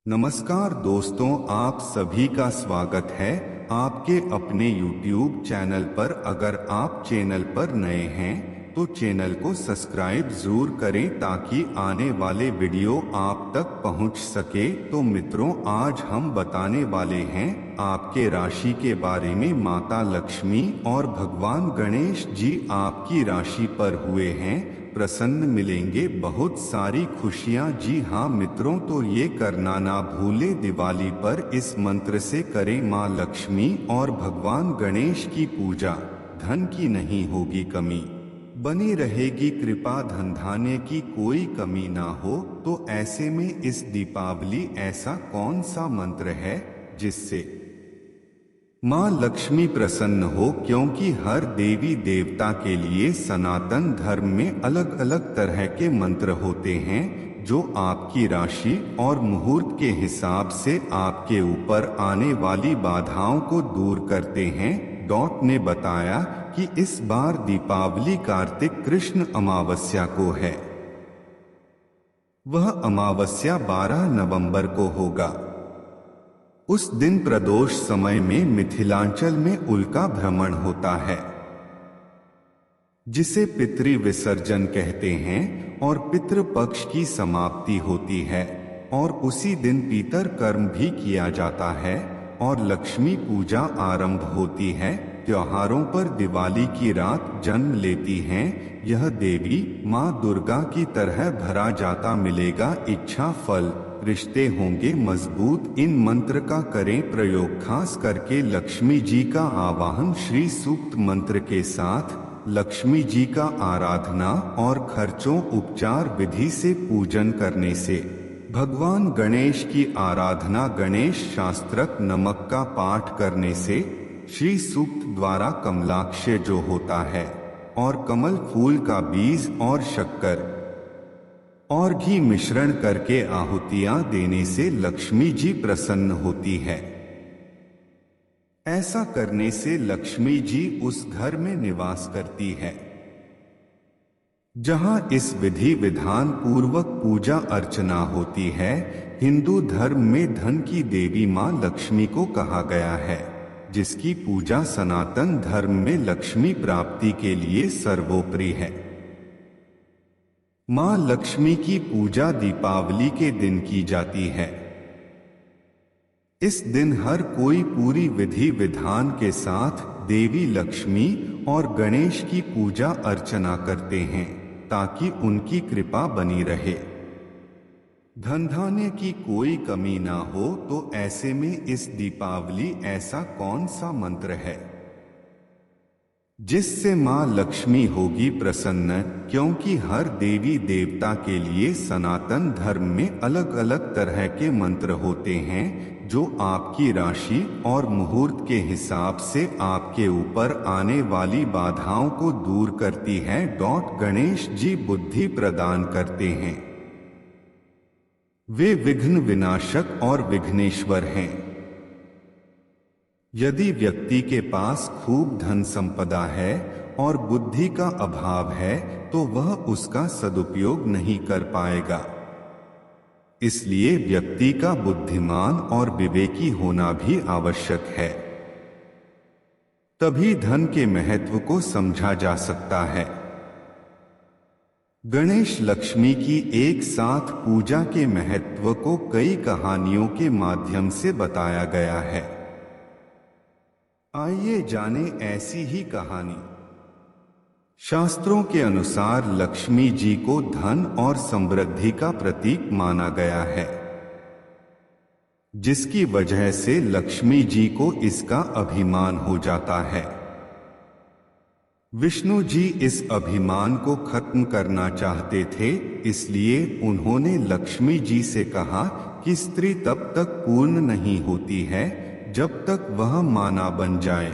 नमस्कार दोस्तों, आप सभी का स्वागत है आपके अपने YouTube चैनल पर। अगर आप चैनल पर नए हैं तो चैनल को सब्सक्राइब जरूर करें ताकि आने वाले वीडियो आप तक पहुंच सके। तो मित्रों, आज हम बताने वाले हैं आपके राशि के बारे में। माता लक्ष्मी और भगवान गणेश जी आपकी राशि पर हुए हैं प्रसन्न, मिलेंगे बहुत सारी खुशियां। जी हाँ मित्रों, तो ये करना ना भूले, दिवाली पर इस मंत्र से करें माँ लक्ष्मी और भगवान गणेश की पूजा। धन की नहीं होगी कमी, बनी रहेगी कृपा, धन धान्य की कोई कमी ना हो। तो ऐसे में इस दीपावली ऐसा कौन सा मंत्र है जिससे माँ लक्ष्मी प्रसन्न हो? क्योंकि हर देवी देवता के लिए सनातन धर्म में अलग अलग तरह के मंत्र होते हैं जो आपकी राशि और मुहूर्त के हिसाब से आपके ऊपर आने वाली बाधाओं को दूर करते हैं। ने बताया कि इस बार दीपावली कार्तिक कृष्ण अमावस्या को है। वह अमावस्या 12 नवंबर को होगा। उस दिन प्रदोष समय में मिथिलांचल में उल्का भ्रमण होता है जिसे पितृ विसर्जन कहते हैं, और पितृपक्ष की समाप्ति होती है और उसी दिन पितर कर्म भी किया जाता है और लक्ष्मी पूजा आरंभ होती है। त्योहारों पर दिवाली की रात जन्म लेती हैं यह देवी माँ दुर्गा की तरह भरा जाता मिलेगा इच्छा फल, रिश्ते होंगे मजबूत। इन मंत्र का करें प्रयोग, खास करके लक्ष्मी जी का आवाहन श्री सूक्त मंत्र के साथ। लक्ष्मी जी का आराधना और खर्चों उपचार विधि से पूजन करने से। भगवान गणेश की आराधना गणेश शास्त्रक नमक का पाठ करने से, श्री सूक्त द्वारा कमलाक्ष जो होता है और कमल फूल का बीज और शक्कर और घी मिश्रण करके आहुतियां देने से लक्ष्मी जी प्रसन्न होती है। ऐसा करने से लक्ष्मी जी उस घर में निवास करती है जहां इस विधि विधान पूर्वक पूजा अर्चना होती है। हिंदू धर्म में धन की देवी मां लक्ष्मी को कहा गया है, जिसकी पूजा सनातन धर्म में लक्ष्मी प्राप्ति के लिए सर्वोपरि है। मां लक्ष्मी की पूजा दीपावली के दिन की जाती है। इस दिन हर कोई पूरी विधि विधान के साथ देवी लक्ष्मी और गणेश की पूजा अर्चना करते हैं ताकि उनकी कृपा बनी रहे, धन धान्य की कोई कमी ना हो। तो ऐसे में इस दीपावली ऐसा कौन सा मंत्र है जिससे माँ लक्ष्मी होगी प्रसन्न? क्योंकि हर देवी देवता के लिए सनातन धर्म में अलग अलग तरह के मंत्र होते हैं जो आपकी राशि और मुहूर्त के हिसाब से आपके ऊपर आने वाली बाधाओं को दूर करती है। गणेश जी बुद्धि प्रदान करते हैं, वे विघ्न विनाशक और विघ्नेश्वर हैं। यदि व्यक्ति के पास खूब धन संपदा है और बुद्धि का अभाव है तो वह उसका सदुपयोग नहीं कर पाएगा। इसलिए व्यक्ति का बुद्धिमान और विवेकी होना भी आवश्यक है, तभी धन के महत्व को समझा जा सकता है। गणेश लक्ष्मी की एक साथ पूजा के महत्व को कई कहानियों के माध्यम से बताया गया है। आइए जाने ऐसी ही कहानी। शास्त्रों के अनुसार लक्ष्मी जी को धन और समृद्धि का प्रतीक माना गया है, जिसकी वजह से लक्ष्मी जी को इसका अभिमान हो जाता है। विष्णु जी इस अभिमान को खत्म करना चाहते थे, इसलिए उन्होंने लक्ष्मी जी से कहा कि स्त्री तब तक पूर्ण नहीं होती है जब तक वह मां ना बन जाए।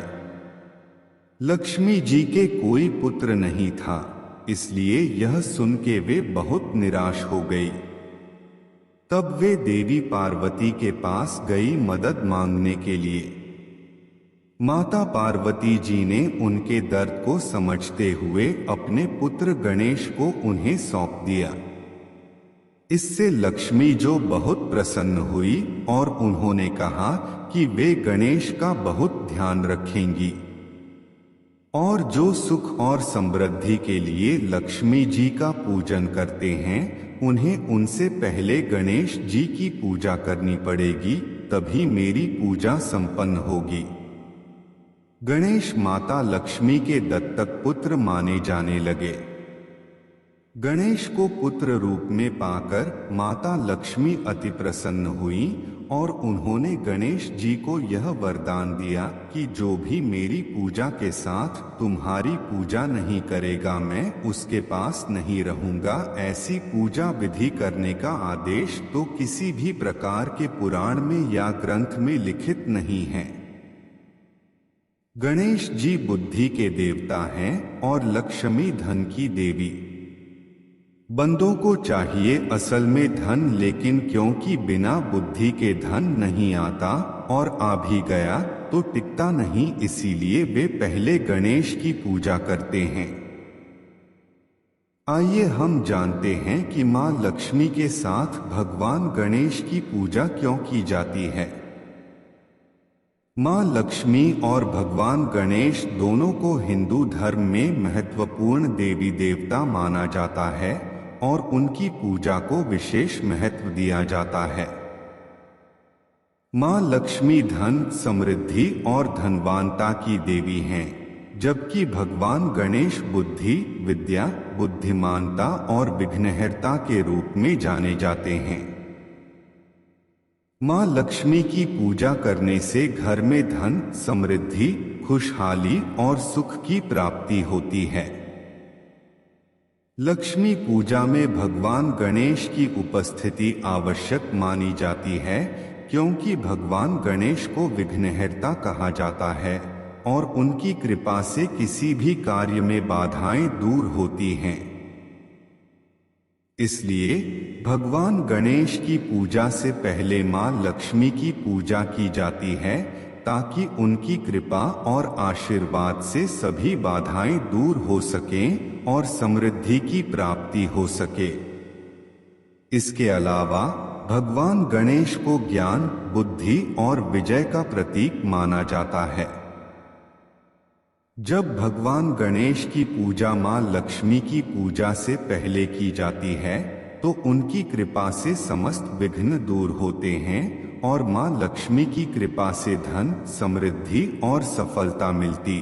लक्ष्मी जी के कोई पुत्र नहीं था, इसलिए यह सुन के वे बहुत निराश हो गई। तब वे देवी पार्वती के पास गई मदद मांगने के लिए। माता पार्वती जी ने उनके दर्द को समझते हुए अपने पुत्र गणेश को उन्हें सौंप दिया। इससे लक्ष्मी जो बहुत प्रसन्न हुई और उन्होंने कहा कि वे गणेश का बहुत ध्यान रखेंगी और जो सुख और समृद्धि के लिए लक्ष्मी जी का पूजन करते हैं उन्हें उनसे पहले गणेश जी की पूजा करनी पड़ेगी, तभी मेरी पूजा संपन्न होगी। गणेश माता लक्ष्मी के दत्तक पुत्र माने जाने लगे। गणेश को पुत्र रूप में पाकर माता लक्ष्मी अति प्रसन्न हुई और उन्होंने गणेश जी को यह वरदान दिया कि जो भी मेरी पूजा के साथ तुम्हारी पूजा नहीं करेगा मैं उसके पास नहीं रहूंगा। ऐसी पूजा विधि करने का आदेश तो किसी भी प्रकार के पुराण में या ग्रंथ में लिखित नहीं है। गणेश जी बुद्धि के देवता हैं और लक्ष्मी धन की देवी। बंदों को चाहिए असल में धन, लेकिन क्योंकि बिना बुद्धि के धन नहीं आता और आ भी गया तो टिकता नहीं, इसीलिए वे पहले गणेश की पूजा करते हैं। आइए हम जानते हैं कि मां लक्ष्मी के साथ भगवान गणेश की पूजा क्यों की जाती है। मां लक्ष्मी और भगवान गणेश दोनों को हिंदू धर्म में महत्वपूर्ण देवी देवता माना जाता है और उनकी पूजा को विशेष महत्व दिया जाता है। मां लक्ष्मी धन, समृद्धि और धनवानता की देवी हैं, जबकि भगवान गणेश बुद्धि, विद्या, बुद्धिमानता और विघ्नहर्ता के रूप में जाने जाते हैं। मां लक्ष्मी की पूजा करने से घर में धन, समृद्धि, खुशहाली और सुख की प्राप्ति होती है। लक्ष्मी पूजा में भगवान गणेश की उपस्थिति आवश्यक मानी जाती है, क्योंकि भगवान गणेश को विघ्नहर्ता कहा जाता है और उनकी कृपा से किसी भी कार्य में बाधाएं दूर होती हैं। इसलिए भगवान गणेश की पूजा से पहले मां लक्ष्मी की पूजा की जाती है, ताकि उनकी कृपा और आशीर्वाद से सभी बाधाएं दूर हो सकें और समृद्धि की प्राप्ति हो सके। इसके अलावा भगवान गणेश को ज्ञान, बुद्धि और विजय का प्रतीक माना जाता है। जब भगवान गणेश की पूजा मां लक्ष्मी की पूजा से पहले की जाती है तो उनकी कृपा से समस्त विघ्न दूर होते हैं और मां लक्ष्मी की कृपा से धन, समृद्धि और सफलता मिलती